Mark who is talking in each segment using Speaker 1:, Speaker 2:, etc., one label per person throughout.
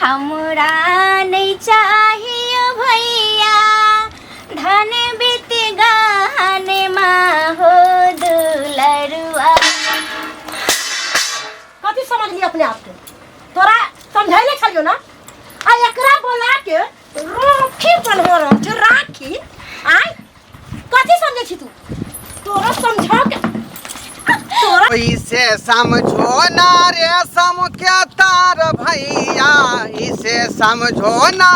Speaker 1: हमरा नहीं चाहिए भैया धन बीत गहने हो दुलरुआ।
Speaker 2: कथी समझ ली अपने आप के? तोरा समझाइले छलियो ना आ एकरा बोला के राखी बनवा रह छ राखी आय कथी समझे छी तू? तोरा समझा के
Speaker 3: इसे समझो ना रे सम के तार भैया, इसे समझो ना,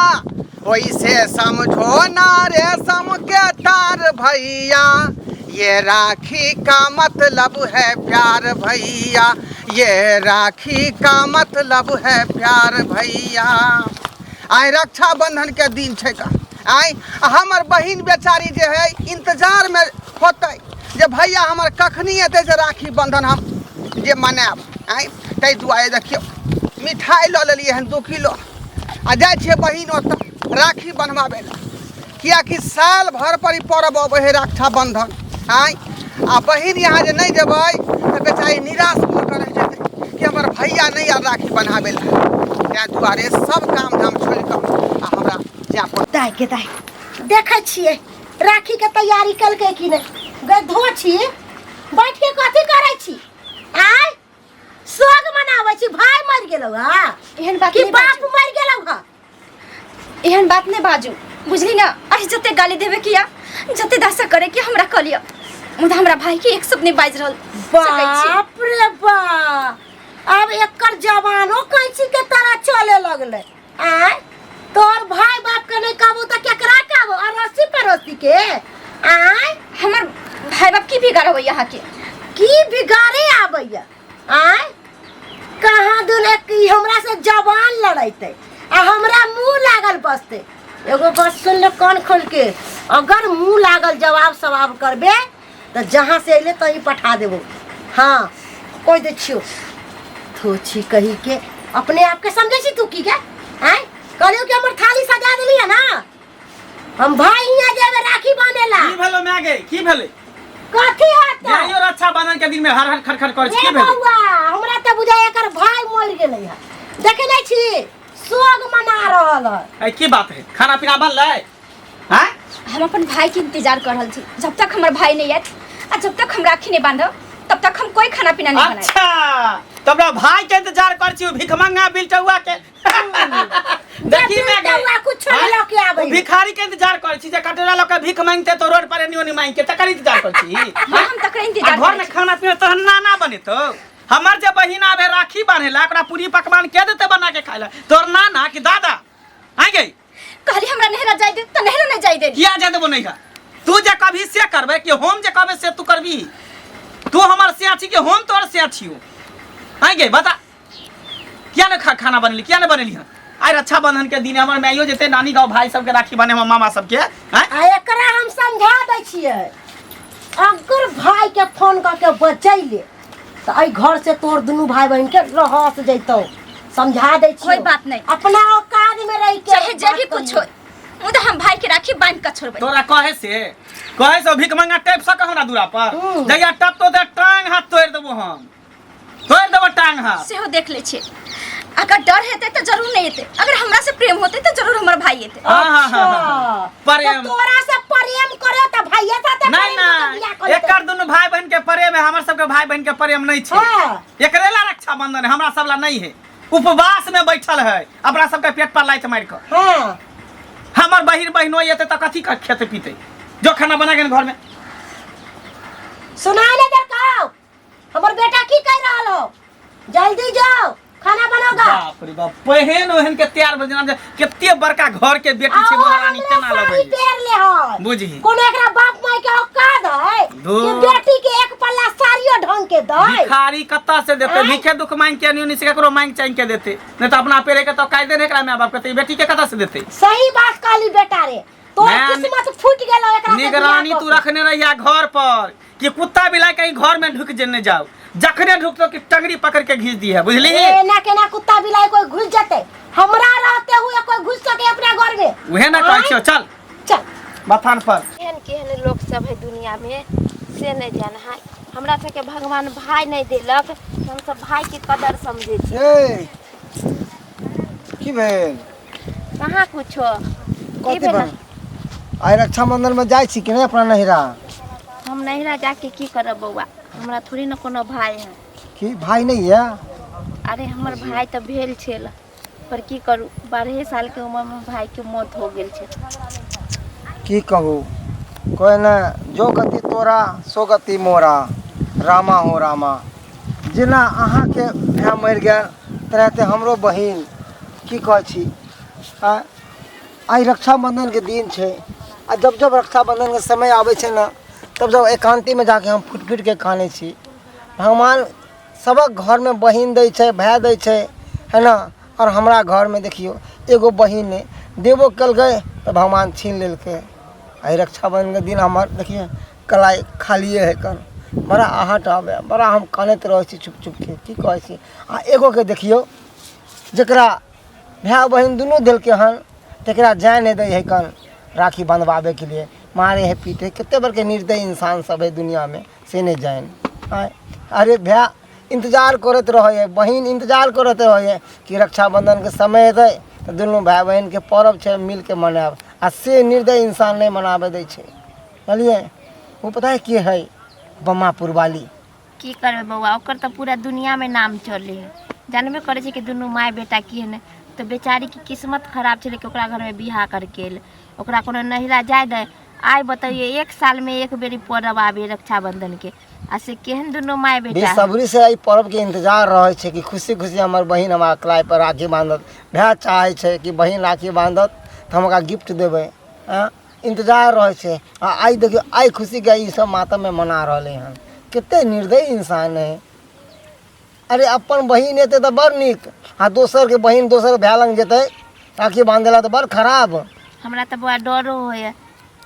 Speaker 3: वैसे समझो ना रे सम के तार भैया। ये राखी का मतलब है प्यार भैया, ये राखी का मतलब है प्यार भैया। आय रक्षाबंधन के दिन छे का आय हमर बहिन बेचारी जे है इंतजार में होते जे भैया हमर कखनी एते जे राखी बंधन हम जे मनाब। आय तै दुआरे देखियो मिठाई ल लेलिए हन 2 किलो आ जाय छे बहिन ओत राखी बनवाबे ला, किया कि साल भर पर पर्व अबै है रक्षाबंधन। आय आ बहिन यहाँ जे नहीं जेबै त बेचारी निराश हो कर रह जेतै कि हमर भैया नहीं आ राखी बनाबे ला। त्या दुआरे सब काम धाम छोड़ कर आ हमरा जा पर
Speaker 2: दाई के दाई देखै छिए राखी के तैयारी कल के कि नहीं गधो छी बैठ के कथी करै छी? आय सोग मनाबै छी भाई मर गेलौ हा
Speaker 1: एहन बात
Speaker 2: कि
Speaker 1: नहीं
Speaker 2: बाप मर गेलौ हा
Speaker 1: एहन बात नहीं बाजू बुझली ना। अरे जते गाली देवे किया जते दशा करे कि हमरा कलिया मुदा हमरा भाई के एक शब्द नहीं बाज रहल।
Speaker 2: बाप रे बा अब एकर जवानो कैंची के तरह चले लगले। आय तोर भाई बाप के नहीं कहबो त केकरा कहबो? अड़ोसी पड़ोसी के? आय
Speaker 1: हमर भाई बाप की बिगाड़ हो यहाँ के
Speaker 2: की बिगाड़े आबैया? आय कहाँ दुले की हमरा से जवान लड़ैते आ हमरा मुंह लागल बसते। एगो बात सुन ले कान खोल के, अगर मुंह लागल जवाब सवाब करबे तो जहाँ से अइले तही पठा देबो। हाँ कोई दे छियो थोची कही के अपने आप के समझे छी तू की के? आय कहलियो कि हमर थाली सजा देली है ना हम भाई यहाँ जेबे राखी बांधेला।
Speaker 4: की भेलो मागे की भेले?
Speaker 2: कथी होता
Speaker 4: जाइयो रक्षाबंधन के दिन में हर हर खरखर कर की
Speaker 2: रे
Speaker 4: भेले?
Speaker 2: बउआ हमरा त बुझाय एकर भाई मर गेलै है देखे नहीं छी सोग मना रहल है।
Speaker 4: ए की बात है? खाना पीना बनले? हैं?
Speaker 1: हम अपन भाई के इंतजार कर रहल थी। जब तक हमर भाई नहीं आए और जब तक हम राखी नहीं बांधब तब तक हम कोई खाना पीना नहीं बनाए।
Speaker 4: अच्छा तबरा भाई के इंतजार कर छी भिखमंगा बिलटुआ के। देखी मागे
Speaker 2: बउआ कुछ लो के आबै
Speaker 4: भिखारी के इंतजार कर छी जे कटोरा लोग के भीख मांगते तो रोड पर एनियो नहीं मांग के तकर इंतजार कर छी।
Speaker 1: हम तक इंतजार
Speaker 4: घर में खाना पीना तो ना बने तो हमर जे बहिन आबे राखी बांधेला ओकरा पूरी पकवान के देते बना के खाइला? तोर नाना कि दादा आ गई
Speaker 1: कहली हमरा नहरा जाय दे त नहरो नहीं जाय दे।
Speaker 4: किया जा देबो नहीं? तू जे कभी से करबे कि हम जे कहबे से तू करबी? तू हमर से छी कि हम तोर से छियो? आ गई बता किया न खाना बनली किया न बनली? आय रक्षाबंधन के दिन हमर माइयो जेते नानी गांव भाई सब के राखी बांधे में मामा सब के
Speaker 2: एकरा हम समझा दै छियै अगर भाई के फोन करके बचैले तो आई घर से तोर दुनू भाई बहन के रहस जैतो। समझा दै छियै
Speaker 1: कोई बात नहीं
Speaker 2: अपना औकात में रह के
Speaker 1: चाहे जे भी कुछ हो मुदा हम भाई के राखी बांध के छोड़बे।
Speaker 4: तोरा कहे से भीख मंगा टेप सक हमरा दूरा पर जइया टप तो दे टांग हाथ तोड़ देबो हम तोड़ देबो टांग हाथ
Speaker 1: सेहो देख ले छे। अगर डर हेते तो जरूर नहीं हेते, अगर हमरा से प्रेम होते तो जरूर हमर भाई हेते।
Speaker 2: अच्छा
Speaker 4: प्रेम
Speaker 2: तो तोरा से प्रेम करे त भैया साथे
Speaker 4: नहीं ना एकर दुनु भाई बहन के प्रेम है हमर सब के भाई बहन के प्रेम नहीं छे। एकरेला रक्षाबंधन है हमरा सबला नहीं है। उपवास में बैठल है अपना सब के पेट पर लाइत मार के।
Speaker 2: हां
Speaker 4: हमर बहिन बहिनो येते त कथी कर खेते पीते जो खाना बना के घर में
Speaker 2: सुनाई ले जर काओ हमर बेटा की कह रहल हो जल्दी जाओ खाना बनाओगा।
Speaker 4: बाप रे बाप पहन ओहन के तैयार बजना केते बड़का घर के बेटी छे महारानी केना लगे
Speaker 2: तेर ले हो
Speaker 4: बुझी
Speaker 2: कोन एकरा बाप माई के औकात है कि बेटी के एक पल्ला साड़ियो ढंग के दे?
Speaker 4: भिखारी कत्ता से देते भीखे दुख मांग के नहीं से ककरो मांग चांग के देते नहीं तो अपना पेरे के तो कायदे ने एकरा मां बाप के बेटी के कत्ता से देते?
Speaker 2: सही बात कहली बेटा रे तोर किस्मत फूट गेलो एकरा।
Speaker 4: निगरानी तू रखने रहिया घर पर कि कुत्ता बिलाई कहीं घर में ढुक जने जाओ जखने ढुकतो कि टंगड़ी पकड़ के घीच दी है बुझली?
Speaker 2: ना केना कुत्ता बिलाई कोई घुस जाते हमरा रहते हुए कोई घुस सके अपना घर में?
Speaker 4: वहे ना कहै छियो चल
Speaker 2: चल
Speaker 4: बथान पर।
Speaker 5: केहन लोग सब है दुनिया में से नहीं जाना है। हमरा सबके भगवान भाई नहीं देलक हम सब भाई के कदर समझे छी।
Speaker 6: की भेल
Speaker 5: कहाँ कुछो की
Speaker 6: कथी
Speaker 5: भेल?
Speaker 6: भेल आइ रक्षाबंधन में जाइ छी कि नहीं अपना नहिरा
Speaker 5: हम नहिरा जाके की करब बौआ, हमरा थोड़ी ना कोनो भाई है।
Speaker 6: कि भाई नहीं है
Speaker 5: अरे हमर भाई तो भेल छल, पर की करू 12 साल के उम्र में भाई के मौत हो गेल छै।
Speaker 6: की कहू कोई न जो गति तोरा सो गति मोरा रामा हो रामा। जेना अहाँ के भाई मर गया तरहते हमरो बहिन की कहै छी आई रक्षाबंधन के दिन छै। आ जब जब रक्षाबंधन के समय आवे छै ना तब जब एकांती में जाके हम फुट फुट के काने छी। भगवान सबक घर में बहिन दै छै भाई दै छै है ना। और हमरा घर में देखियो एगो बहिन ने देबो कल गए तो भगवान छीन लेलके। आई रक्षाबंधन के दिन हमार देखिए कलाई खालिए है कन बड़ा आहट आवे बड़ा हम कानैत रहे छी चुप चुप के की कहै छी। आ एगो के देखियो जकरा भाई बहन दुनू दिलके हन तकरा जाय नहीं दै है कन राखी बंधवावे के लिए मारे है पीटे कितने बड़ के निर्दयी इंसान सब है दुनिया में से नहीं जान। अरे भाई इंतजार करते रहे है बहन इंतजार करते रहे है कि रक्षाबंधन के समय दे तो दोनों भाई बहन के पर्व है मिल के मनाब। आ से निर्दयी इंसान नहीं मनावे दे छै बुझलिए। वो पता है के है बम्मापुर वाली।
Speaker 5: की करबे बौआ, ओकर तो पूरा दुनिया में नाम चले है। जानबे करे छै कि दुनू माय बेटा की है ने, तो बेचारी की किस्मत खराब छे कि ओकरा घर में बियाह करके एल। ओकरा कोनो नहिरा जाय दे। आइ बताइए 1 साल में एक बेरी पर्व आबे रक्षाबंधन के, आ से केहन दुनू माय बेटा
Speaker 6: बेसब्री से आई पर्व के इंतजार रहे छै कि खुशी खुशी हमार बहन हमारा कलाई पर राखी बांधत। भाई चाहे छै कि बहन राखी बांधत तो हम गिफ्ट देवे इंतजार रहे छै। आई देखियो आई खुशी के ई सब मातम में मना रहे हैं। कितने निर्दयी इंसान है। अरे अपन बहन हेते तो बड़ निक आ दोसर के बहन दोसर भाई लंग जेते राखी बांधेला तो बड़ खराब।
Speaker 5: हमरा तो बड़ा डरो होय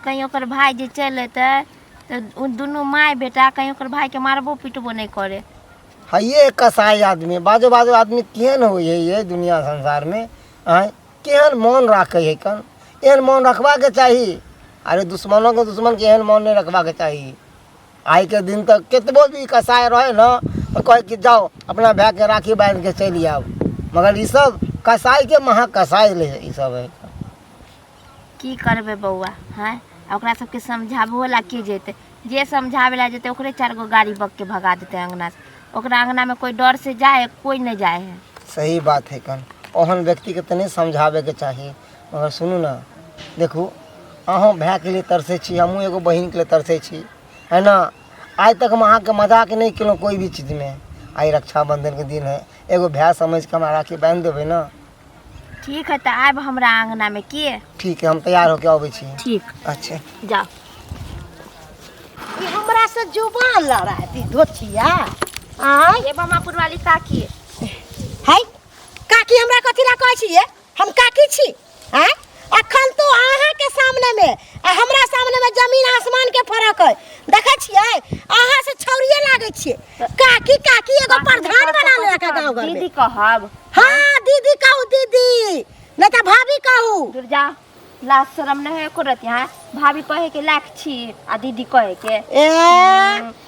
Speaker 5: कहीं ओकर भाई जे चल अतै तो दुनू माय बेटा कहीं ओकर भाई के मारबो पीटबो नहीं करे।
Speaker 6: है ये कसाई आदमी बाजो बाजो आदमी केहन हो ये दुनिया संसार में आय केहन मौन राखे है कन एहन मौन रखबा के चाहिए। अरे दुश्मनों के दुश्मन के एहन मौन नहीं रखबा के चाहिए। आई के दिन तक कितबो भी कसाई रहे ना तो कहे कि जाओ अपना भाई के राखी बांध के चली आओ। मगर ये सब कसाई के महा कसाई ले ये सब है।
Speaker 5: की करबे बौआ हैं, ओकरा सबके समझाबो ला के जेते, जे समझावे ला जेते ओकरे 4 गो गाड़ी बक के भगा देते अंगना से। ओकरा अंगना में कोई डर से जाए कोई नहीं जाए है।
Speaker 6: सही बात है कन ओहन व्यक्ति के तनी समझावे के चाहिए। मगर सुनू ना देखू अहों भाई के लिए तरसे छी हमहूँ एगो बहन के लिए तरसे छी है ना। आज तक हम अहाँ के मजाक नहीं केलहुँ कोई भी चीज़ में। आई रक्षाबंधन के दिन है एगो भाई समझ के हमारा राखी बांध देवे ना।
Speaker 5: ठीक है तो आब हमरा अंगना में किए।
Speaker 6: ठीक है हम तैयार होके आवे छी।
Speaker 5: ठीक
Speaker 6: अच्छा
Speaker 5: जाओ।
Speaker 2: ई हमरा से जुबान लड़ाती धोतिया आय
Speaker 5: ये बम्मापुर वाली काकी
Speaker 2: है काकी हमरा कथी ला कहै छिए हम काकी छी हैं। अखन तो अहाँ के सामने में आ हमरा सामने में जमीन आसमान के फर्क है। देखे छिए अहाँ से छौरिए लागे छिए काकी काकी एगो प्रधान बना ले का गांव घर में।
Speaker 5: दीदी कहब
Speaker 2: हां दीदी कहू दीदी नहीं तो भाभी कहू।
Speaker 5: दूर जा लाज शरम नहीं है करत यहाँ। भाभी कहे के लायक छी आ दीदी कहे के
Speaker 2: ए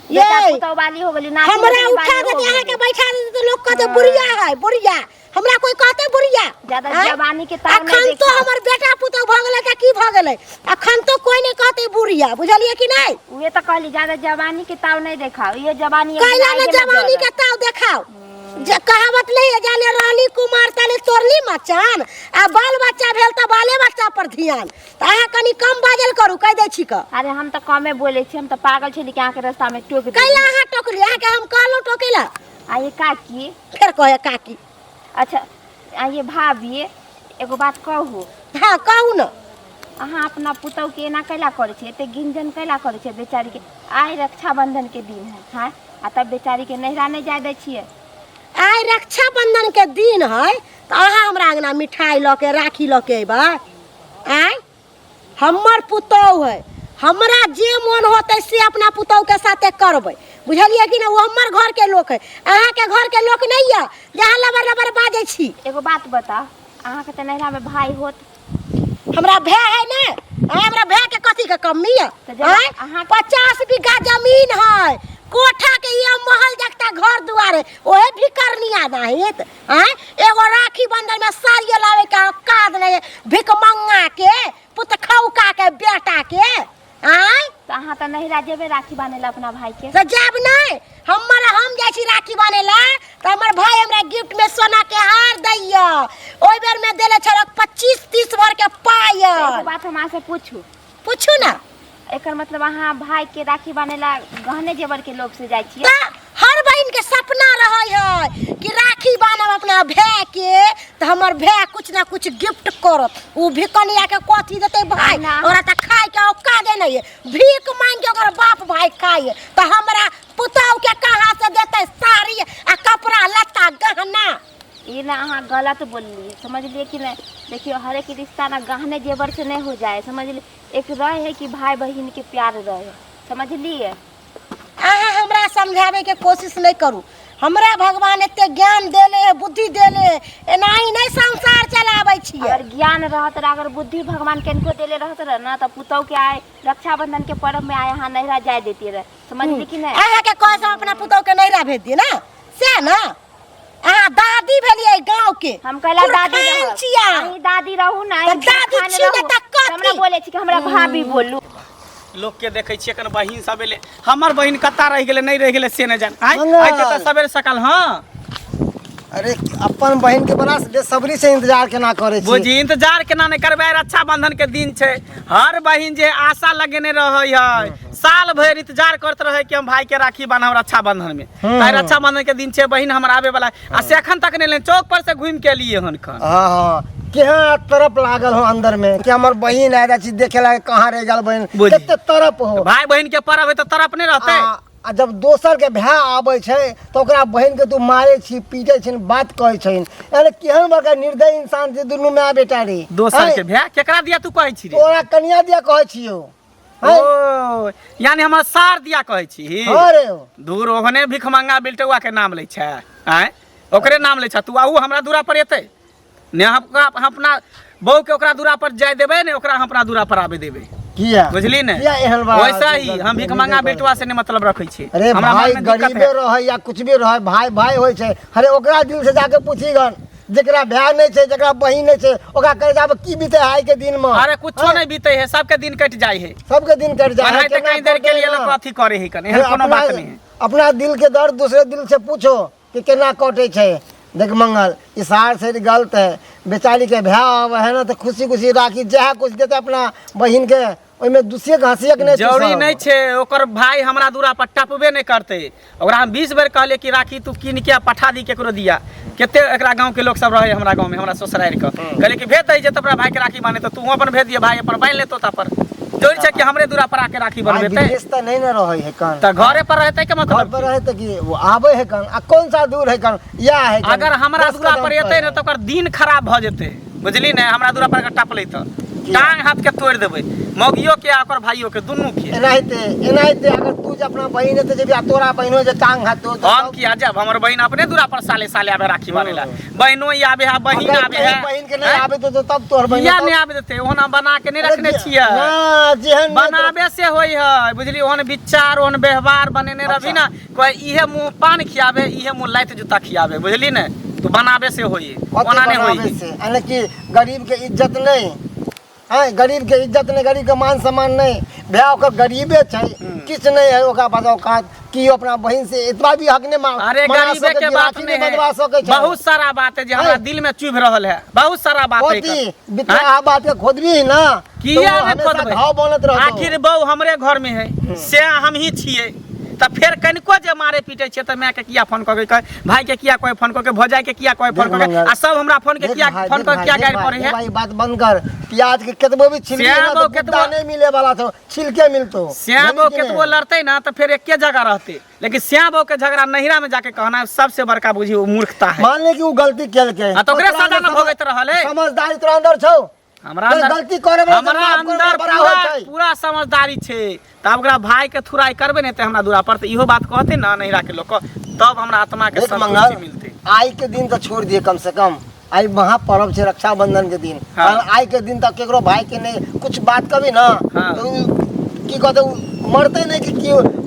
Speaker 5: बेटा पुतौ वाली हो गेली ना।
Speaker 2: हमरा उठा के यहाँ के बैठा दे तो लोग कहते बुढ़िया है बुढ़िया। हमरा कोई कहते बुढ़िया
Speaker 5: ज्यादा जवानी के ताव नहीं
Speaker 2: अखन तो हमर बेटा पुतौ भ गेलै त की भ गेलै। अखन तो कोई नहीं कहते बुढ़िया बुझलिए कि नहीं।
Speaker 5: उहे तो कहली ज्यादा जवानी के ताव नहीं देखाओ। ये जवानी
Speaker 2: कैला में जवानी के ताव देखाओ। जे कहावत नहीं है जाने रहली कुमार ताले तोरली मचान आ बाल बच्चा भेल त बाले बच्चा पर ध्यान। त अहाँ कनी कम बाजल करू कह दै छी क।
Speaker 5: अरे हम तो कमे बोले छी, हम तो पागल छली कि आके रास्ता में टोक दे।
Speaker 2: कैला अहाँ टोकली अहाँ के हम कहलो टोकेला
Speaker 5: आ ये काकी
Speaker 2: फिर कहे काकी।
Speaker 5: अच्छा आ ये भाभी एगो बात कहू।
Speaker 2: हां कहू न।
Speaker 5: अहाँ अपना पुतौ के एना कैला करे छे एते गिंजन कैला करे छे बेचारी के। आइ रक्षाबंधन के दिन है हां आ तब बेचारी के नहिरा नहीं जाय दै छिए।
Speaker 2: आई रक्षाबंधन के दिन है तो अहाँ हमरा अंगना मिठाई ल के राखी ल के अइबा। आय हमर पुतौ है हमरा जे मन होते से अपना पुतौ के साथे करबै बुझलिए कि ना। वो हमर घर के लोग है अहाँ के घर के लोग नहीं है जहाँ लबर लबर बाजे छी।
Speaker 5: एगो बात बता अहाँ के त नहिरा में भाई होत।
Speaker 2: हमरा भाई है ना हमरा भाई के कथी के कमी है।
Speaker 5: तो जब
Speaker 2: आय
Speaker 5: अहाँ
Speaker 2: 50 बीघा जमीन है कोठा के ये महल जगता घर दुआरे ओहे भी करनिया नहीं त हैं एगो राखी बंधन में साड़िया लावे के औकात नहीं भिक मंगा के पुत खौका के बेटा के हैं
Speaker 5: तो अहाँ तो नहीं राजेबे राखी बांधेला अपना भाई के
Speaker 2: तो जब नहीं हम जाई छी राखी बनेला तो हमर भाई हमरा गिफ्ट में सोना के हार दैया ओइ बेर में देले छल 25-30 भर के पायल
Speaker 5: बात हम से
Speaker 2: पूछू ना
Speaker 5: एकर मतलब अहाँ भाई के राखी बांधेला गहने जेवर के लोग से जाय छियै
Speaker 2: त हर बहन के सपना रहै है कि राखी बांधब अपना भाई के तो हमर भाई कुछ ना कुछ गिफ्ट करत उ भिकनिया के कथी देते भाई ओरा त खाए के औका दे नहीं भीख मांग के ओकर बाप भाई खाए तो हमरा पुतौ के कहां से देते साड़ी आ कपड़ा लत्ता गहना
Speaker 5: ये ना अहाँ गलत बोलिए समझ लिए कि नहीं देखियो हर एक रिश्ता ना गहने जेवर से नहीं हो जाए समझ लिए एक रहे है कि भाई बहन के प्यार रहे समझ लिए
Speaker 2: अहाँ हमरा समझावे के कोशिश नहीं करू हमरा भगवान एते ज्ञान देले बुद्धि देले एनाही नहीं संसार चलाबै छियै
Speaker 5: अगर ज्ञान रहत रह अगर बुद्धि भगवान केनको देले रहत रह ना तो पुतौ के आए रक्षाबंधन के पर्व में आए यहाँ नैहरा जाए देती रहे समझ ली कि नहीं
Speaker 2: अहाँ के कहै हम अपना पुतौ के नैहरा भेज दिए ना से ना अहाँ दादी भेलिए गांव के
Speaker 5: हम कहला दादी
Speaker 2: पुरखान छियै
Speaker 5: अहीं दादी रहू ना
Speaker 2: तो दादी छी ने त कथी
Speaker 5: हमरा बोले छी कि हमरा भाभी बोलू
Speaker 4: लोग के देखे छियै कन बहिन सब एले हमर बहिन कत्ता रह गेले नहीं रह गेले से न जान आइ
Speaker 6: मंगल।
Speaker 4: आइ त सवेरे सकाल हां
Speaker 6: अरे अपन बहन के बड़ा बेसब्री से इंतजार केना करे छी
Speaker 4: बुझी इंतजार केना नहीं करबै रक्षाबंधन के दिन छै हर बहिन जे आशा लगेने रहै है साल भर इंतजार करत रहे कि हम भाई के राखी बांधब रक्षाबंधन में ताई रक्षाबंधन के दिन छै बहिन हमर आवे वाला आ से एखन तक नहीं चौक पर से घूम के लिए हन खन
Speaker 6: हाँ केहाँ तरफ लागल हो अंदर में कि हमर बहन आए छी देखे ला कहाँ रह गल बहन
Speaker 4: बुझी।
Speaker 6: कते तरफ हो
Speaker 4: भाई बहन के पर्व है तो तरफ नहीं रहते
Speaker 6: आ जब दोसर के भाय आबै छै तो ओकरा बहन के तू मारे छी पीटे छी बात कहै छै अरे केहन बड़का निर्दयी इंसान छै दुनू माय बेटा रे
Speaker 4: दोसर के भै केकरा दिया तू कहै छी रे
Speaker 6: तोरा कन्या दिया कहै छियो
Speaker 4: ओ यानी हमर सार दिया कहै छी
Speaker 6: अरे
Speaker 4: दूर ओहने भिखमंगा बिल्टुआ के नाम लै छै आय ओकरे नाम लै छ तू आऊ हमरा दूरा पर एतै ने हम अपना बहू के ओकरा दूरा पर जाय देबै ने ओकरा हम अपना दूरा पर आबे देबै
Speaker 6: किया
Speaker 4: बुझली ने
Speaker 6: किया एहन बात
Speaker 4: वैसा ही हम भिखमंगा बिल्टुआ से ने मतलब रखै छी
Speaker 6: अरे
Speaker 4: हमरा
Speaker 6: भाई
Speaker 4: मन में दिक्कत
Speaker 6: गरीबे
Speaker 4: है
Speaker 6: रहे या कुछ भी रहे भाई भाई होय छै अरे ओकरा दिल से जाके पूछीगन जेकरा भाय नहीं छै जेकरा बहिन नहीं छै ओकरा करे जाबे की बीते आइ के दिन में
Speaker 4: अरे कुछो नहीं बीते है सबके दिन कट जाय है
Speaker 6: सबके दिन कट जाए
Speaker 4: पढ़ाई त कहीं देर के लिए लोग अथी करे है कने एहन कोनो बात नहीं है
Speaker 6: अपना दिल के दर्द दूसरे दिल से पूछो कि केना कटे छै देख मंगल इशार से गलत है बेचारी के भाय आवे है ना तो खुशी खुशी राखी जहाँ कुछ देते अपना बहिन के ओइमे दूसरे घासिया के नहीं
Speaker 4: जरूरी नहीं छे ओकर भाई हमरा दूरा पर टपबे नहीं करते ओकरा हम 20 बेर कहले कि राखी तू कीन के पठा दी केकरो दिया केते एकरा गांव के लोग सब रहे हमरा गांव में हमरा ससुराल के कहले कि भेज दई जे तोरा भाई के राखी बांधे तो तू अपन भेज दिए भाई अपन बांध ले तो पर जरूरी छे कि हमरे दूरा पर आके राखी बनबेते
Speaker 6: विदेश त नहीं न रहे है कन
Speaker 4: त घरे पर रहते के
Speaker 6: घर
Speaker 4: मतलब
Speaker 6: पर रहे त कि वो आवे है कन आ कौन सा दूर है कन या है कन
Speaker 4: अगर हमरा
Speaker 6: 10
Speaker 4: दूरा
Speaker 6: कदम
Speaker 4: पर एते न तो ओकर दिन खराब भ जेते बुझली ने हमरा दूरा पर टपले त टांग हाथ के तोड़ देबे मौगियो के आ ओकर भाइयों के दुन्नु के
Speaker 6: एनाहिते अगर तू जे अपना बहिन है जे बिया तोरा बहिनो जे टांग हाथ तो
Speaker 4: हम किया जब हमर बहिन अपने दूरा पर साले साले आवे राखी बनेला बहिनो ही आवे है बहिन आवे है
Speaker 6: बहिन के नहीं आवे तो तब तोर बहिन
Speaker 4: या नहीं आवे देते ओना बना के नहीं रखने छियै
Speaker 6: हां जेहन
Speaker 4: बनाबे से होई है बुझली ओहन विचार ओहन व्यवहार बनेने रही ना कोई इहे मुंह पान खियावे इहे मुंह लाइत जूता खियावे बुझली ने तो बनाबे से होई ओना नहीं होई
Speaker 6: यानी कि गरीब के इज्जत नहीं है गरीब के इज्जत नहीं गरीब के मान सम्मान नहीं भैया ओकर गरीबे छै किछ नहीं है ओकरा बताओ का कि अपना बहन से इतना भी हक नहीं मांग
Speaker 4: अरे गरीबे के बात नहीं है बहुत सारा बात है जे हमरा दिल में चुभ रहल है बहुत सारा बात है
Speaker 6: बितरा बात के खोदबी है ना
Speaker 4: किया नहीं खोदबे
Speaker 6: घाव बनत रहो
Speaker 4: आखिर बहू हमरे घर में है से हम ही छिए त फिर कनिको जे मारे पीटे छे त मैं के किया फोन क के भाई के किया कोई फोन क के भौजाई के किया कोई फोन क के आ सब हमरा फोन के किया फोन क किया गाड़ी पड़े है
Speaker 6: भाई बात बंद कर प्याज के केतबो भी छिलके ना तो केतबो नहीं मिले वाला तो छिलके मिलतो
Speaker 4: श्याम केतबो लड़ते ना तो फिर एके जगह रहते लेकिन श्याम के झगड़ा नहिरा में जाके कहना सबसे बड़का बुझी वो मूर्खता है
Speaker 6: मान ले कि वो गलती केल के
Speaker 4: तो ओकरे सजा न भोगत रहल है
Speaker 6: समझदारी तोरा अंदर छौ
Speaker 4: हमरा अंदर
Speaker 6: गलती करे
Speaker 4: हमरा अंदर पूरा समझदारी छे तब ओकरा भाई के थुराई करबे ने त हमरा दूरा पर त इहो बात कहते ना नहिरा के लोग तब हमरा आत्मा के संतुष्टि मिलते
Speaker 6: आई के दिन तो छोड़ दिए कम से कम आई महापर्व छे रक्षाबंधन के दिन
Speaker 4: हाँ।
Speaker 6: आई के दिन तक केकरो भाई के नहीं कुछ बात कभी ना
Speaker 4: हाँ।
Speaker 6: तो की कहते मरते नहीं कि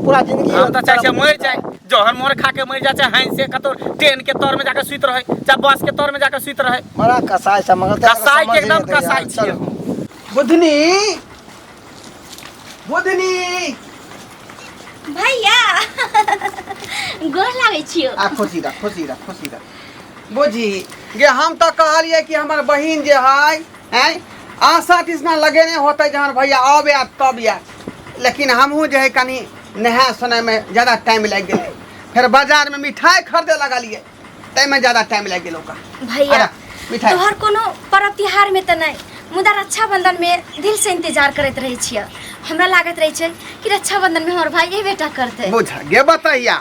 Speaker 6: पूरा जिंदगी
Speaker 4: हम तो चाहे मर जाए जहर मोर खा के मर जाए हैं से कतो ट्रेन के तौर में जाकर सुत रहे चाहे बस के तौर में जाकर सुत रहे
Speaker 6: बड़ा कसाई सा मगर
Speaker 4: कसाई के एकदम कसाई छिए
Speaker 3: बुधनी बुधनी
Speaker 1: भैया गोर लागै छियो।
Speaker 3: आ खुशी रह बुझी गे हम तो कहलिए कि हमार बहिन जे है आशा तिसना लगेने होते जहन भैया अब या तब या लेकिन हमहूँ जे है कनी नहाय सोनाय में ज़्यादा टाइम लग गए फिर बाजार में मिठाई खरीदे लगलिए तै में ज़्यादा टाइम लग गए
Speaker 1: भैया
Speaker 3: मिठाई
Speaker 1: तोहर कोनो पर्व त्योहार में तो नहीं मुदा रक्षाबंधन में दिल से इंतजार करते रहे छियै। हमरा लागत रहे छै कि रक्षाबंधन में हमर भाई ये बेटा करते।
Speaker 3: बुझ गे बतैया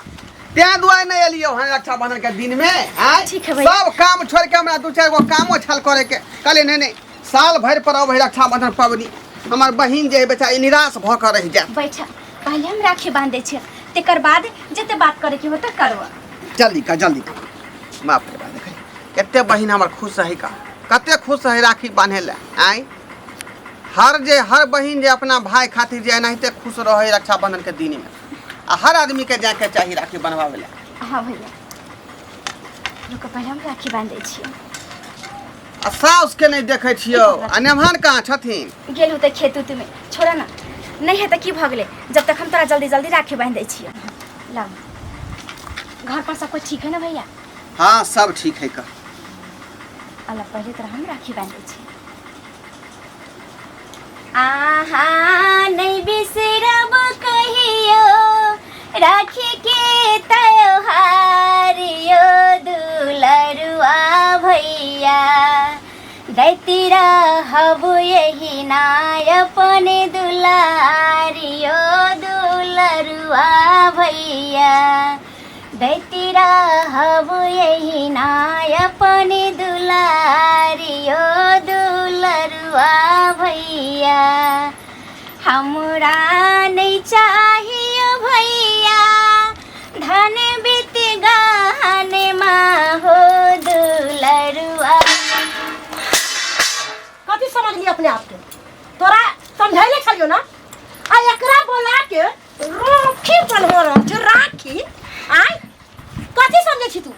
Speaker 3: त्या दुआरे नहीं एलियो हन रक्षाबंधन के दिन में आय
Speaker 1: ठीक है भैया।
Speaker 3: सब काम छोड़ के हमरा 2-4 गो कामो छल करे के कहले नहीं साल भर पर अब रक्षाबंधन पबनी हमार बहिन जे बेचारी निराश भ कर रह जाए।
Speaker 1: बैठा पहले हम राखी बांध दे छियै तेकर बाद जते बात करे के होता करवा।
Speaker 3: जल्दी का माफ कर देखे कते बहिन हमार खुश रही का कते खुश है राखी बांधे ले आय हर बहिन जे अपना भाई खातिर जे एनाहिते खुश रहे रक्षाबंधन के दिन में आ हर आदमी के जाके चाहिए राखी बनवावे ले।
Speaker 1: हाँ भैया रुको पहले हम राखी बांध दे छियै।
Speaker 3: आ साउस के नहीं देखे छियो आ नेमहान कहाँ छथिन
Speaker 1: गेल होते खेत उत में छोड़ा ना नहीं है तो की भ गेले जब तक हम तोरा जल्दी राखी बांध दे छियै। ला घर पर सब कुछ ठीक है ना भैया।
Speaker 3: हाँ सब ठीक है का
Speaker 1: अल्लाह पहले तोरा हम राखी बांध दे छियै। आहा नहीं बिसरब कहियो राखी के त्योहार यो दुलरुआ भैया दैती रहब यही ना अपने दुलारियो दुलरुआ भैया दैती रहब यही ना अपने दुलारियो दुलरुआ भैया हमरा नहीं चाहिए भैया धन बीत गहने माँ हो दुलरुआ।
Speaker 2: कथी समझ ली अपने आप के तोरा समझाइले छलियो ना आ एकरा बोला के राखी बनहो रह छ राखी आय कथी समझे छी तू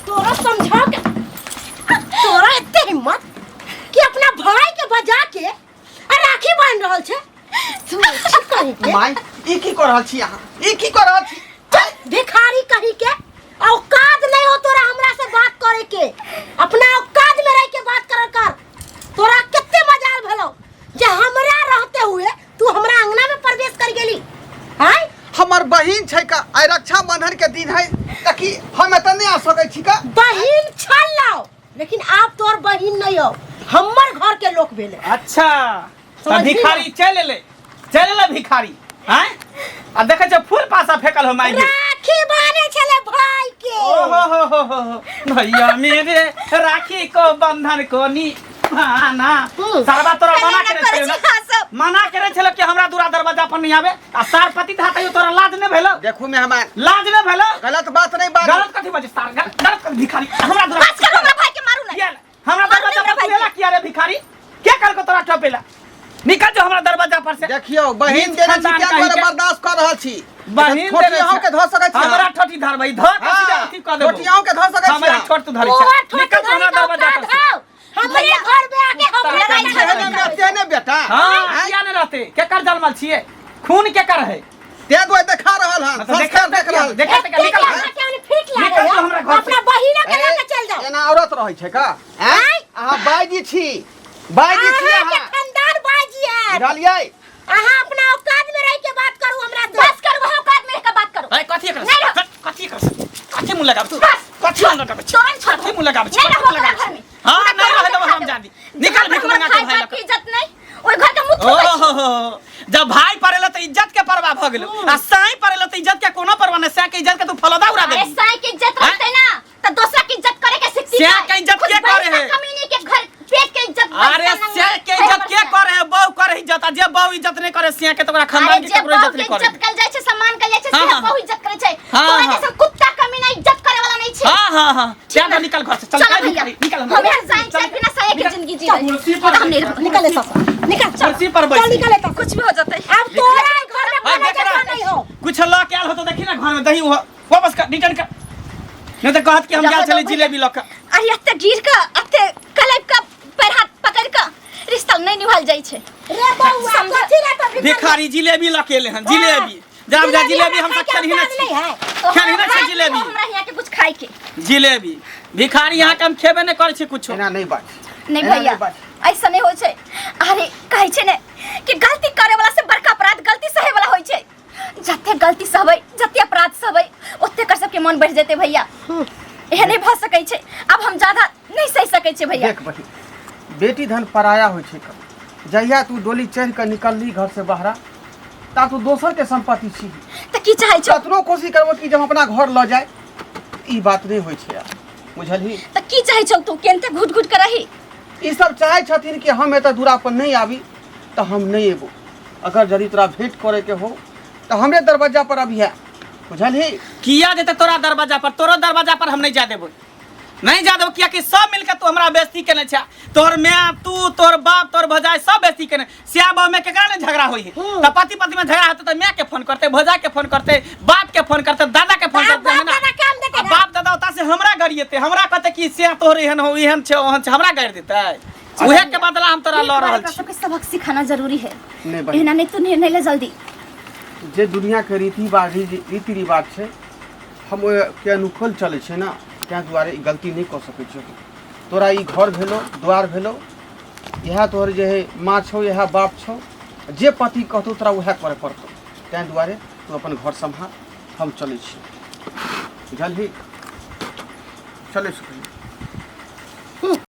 Speaker 2: तोरा समझा के तोरा एते हिम्मत कि अपना भाई के बजा के आ राखी बांध रहल छे तू ठीक कहि के
Speaker 3: माय ई की कर रहल छी अहाँ ई की कर रहल छी
Speaker 2: भिखारी कहि के औकात नहीं हो तोरा हमरा से बात करे के अपना औकात में रह के बात कर तोरा कितने मजाल भेलो जे हमरा रहते हुए तू हमरा अंगना में प्रवेश कर गेली हाय
Speaker 3: हमार बहिन छै का आइ रक्षाबंधन के दिन है ताकि हम एत नहीं आ सकै छी का
Speaker 2: बहिन छल लाओ लेकिन आप तोर बहिन नहीं हो हमर घर के लोग भेले।
Speaker 4: अच्छा तो भिखारी चल ले भिखारी हैं आ देखे छ फूल पासा फेकल हो माई
Speaker 2: राखी बांधे छले भाई के
Speaker 4: ओहो भैया मेरे राखी को बंधन को नी ना सरबा तोरा मना करे छले कि हमरा दूरा दरवाजा पर नहीं आवे आ सार पति धातै तोरा लाज न भेलो
Speaker 3: देखू में हमार
Speaker 4: लाज न भेलो
Speaker 3: गलत बात नहीं बात
Speaker 4: गलत कथि बजे सार गलत भिखारी हमरा दूरा
Speaker 1: बस कर हमरा भाई के मारू ना
Speaker 4: हमरा दरवाजा पर पेला किया रे भिखारी के कर को तोरा ठपेला निकल जो हमरा दरवाजा पर से
Speaker 3: देखियो बहिन देने छी क्या तोरा बर्दाश्त कर रहल छी
Speaker 4: बहिन
Speaker 3: देने हम के ध सकै छी
Speaker 4: हमरा ठठी धर भाई ध कथि कर देबो
Speaker 3: छोटियाओं के ध सकै छी
Speaker 4: हमरा छोट तू धरि छ निकल जो हमरा दरवाजा पर से
Speaker 2: हमरे घर में आके हम लड़ाई
Speaker 3: रहते ने बेटा
Speaker 4: हां किया न रहते के कर जलमल छिए खून के कर है
Speaker 3: ते दो देखा रहल हन देख रहल
Speaker 4: देख निकल
Speaker 2: फिट लागे
Speaker 4: हमरा घर
Speaker 2: अपना बहिना के लेके चल जाओ
Speaker 3: एना औरत रहै छै का हैं अहाँ बाजी छी
Speaker 2: अहाँ
Speaker 3: अहाँ
Speaker 2: के खानदान बाजी है
Speaker 3: डालिए
Speaker 2: अहाँ अपना औकात में रह के बात करू हमरा से
Speaker 1: बस कर वह औकात में रह के बात करो।
Speaker 4: ए कथि कर कथि मुंह लगाब तू कथि मुंह लगाब कथि मुंह लगाब हां नहीं रहे तो हम जानी निकल भिख मंगा के भाई
Speaker 1: की इज्जत नहीं ओइ घर के मुख
Speaker 4: ओहो जब भाई परेला तो इज्जत के परवाह भ गेलो आ साई परेला तो इज्जत के कोनो परवाह नहीं साई के इज्जत के तू फलदा उड़ा दे
Speaker 1: अरे साई की इज्जत रहते ना तो दूसरा की इज्जत करे के सीखती
Speaker 4: साई के इज्जत के करे है
Speaker 1: कमीने के घर पेट के इज्जत
Speaker 4: अरे साई के इज्जत के करे है बहु करे इज्जत आ जे बहु इज्जत नहीं करे साई के तो ओकरा खानदान के ककरो इज्जत नहीं करे
Speaker 1: इज्जत कल जाय छै सम्मान कल जाय छै
Speaker 4: हाँ,
Speaker 1: से
Speaker 4: हाँ।
Speaker 1: बहु इज्जत करे छै
Speaker 4: हाँ,
Speaker 1: तोरा
Speaker 4: हाँ।
Speaker 1: जैसा कुत्ता कमीना इज्जत करे वाला नहीं छै।
Speaker 4: हां चल निकल घर से चल
Speaker 1: भैया
Speaker 4: निकल
Speaker 1: हम यहाँ साई से बिना साई की जिंदगी जी रहे
Speaker 4: कुर्सी पर
Speaker 1: हम नहीं
Speaker 2: निकल ले सब निकल
Speaker 4: कुर्सी पर बैठ
Speaker 2: चल निकल ले
Speaker 1: कुछ भी हो जाता है
Speaker 2: अब तोरा
Speaker 4: घर में दही वापस कर, रिटर्न कर। नहीं तो कहत कि हम जा चले जिलेबी लक।
Speaker 1: अरे अत्ते गिर का अत्ते कलेब का पैर हाथ पकड़ का रिश्ता नहीं निभाल जाई छे।
Speaker 2: रे बउआ कथी रे तो
Speaker 4: भिखारी जिलेबी लकेले हन, जिलेबी जाम जा जिलेबी हम सब खरी ना छी। खरी ना छी जिलेबी।
Speaker 1: हमरा यहाँ के कुछ खाए के
Speaker 4: जिलेबी भिखारी यहाँ के हम खेबे नहीं करे छी कुछ।
Speaker 3: एना नहीं बात।
Speaker 1: नहीं
Speaker 3: एना
Speaker 1: भैया
Speaker 3: नहीं बात।
Speaker 1: ऐसा नहीं हो छे। अरे कहे छे ने कि गलती करे वाला से बड़का अपराध गलती सहे वाला होय छे। जते गलती सहबै जते अपराध सहबै ओते कर सबके मन बढ़ जेते भैया। एह नहीं भ सकै छे। अब हम ज्यादा नहीं सह सकै छे भैया।
Speaker 3: देख बटी, बेटी धन पराया होय छे। जहिया तू डोली चढ़ के निकलली घर से बाहर ता तू दोसर के संपत्ति छी।
Speaker 1: त की चाहे छो?
Speaker 3: कतनो कोशिश करबो कि जब अपना घर ल जाए ई बात नहीं होय छे यार, बुझलही?
Speaker 1: त की चाहे छो तू? केनते घुट घुट करही?
Speaker 3: ई सब चाहे छथिन कि हम एत दूरा पर नहीं आबी तो हम नहीं एबो। अगर यदि तोरा भेंट करे के हो तो हमरे दरवाजा पर अभी है, बुझलही?
Speaker 4: किया देते तोरा दरवाजा पर? तोरो दरवाजा पर हम नहीं जा देबो, नहीं जा देबो। किया कि सब मिलके तू हमरा बेइज्जती केने छा। तोर मां, तू, तोर बाप, तोर भौजाई सब बेइज्जती केने। सिया बाव में केकरा ने झगड़ा होई है? त पति पत्नी में झगड़ा होते त मां के फोन करते, भौजाई के फोन करते, बाप के फोन करते, दादा के फोन करते है ना। अब बाप दादा होता से हमरा गरिएते, हमरा कहते कि सिया तोहर एहन हो, एहन छे, ओहन छे, हमरा गाड़ देते। उहे के बदला हम तोरा ल रहल छी।
Speaker 1: सबके सबक सिखाना जरूरी है।
Speaker 3: नहीं बहिन,
Speaker 1: एहना नहीं तू नहीं ले जल्दी।
Speaker 3: जे दुनिया के रीति रिवाज छे हम ओए के अनुकूल चले छे ना, त्या दुआरे ई गलती नहीं कर सकै छो। तोरा ई घर भेलो, द्वार भेलो, यह तोहर जे है माँ छो, यह बाप छो, जे पति कहतो तोरा वह करे पड़तो। त्या दुआरे तू अपन घर संभाल, हम चले छी, बुझलही? चले छी।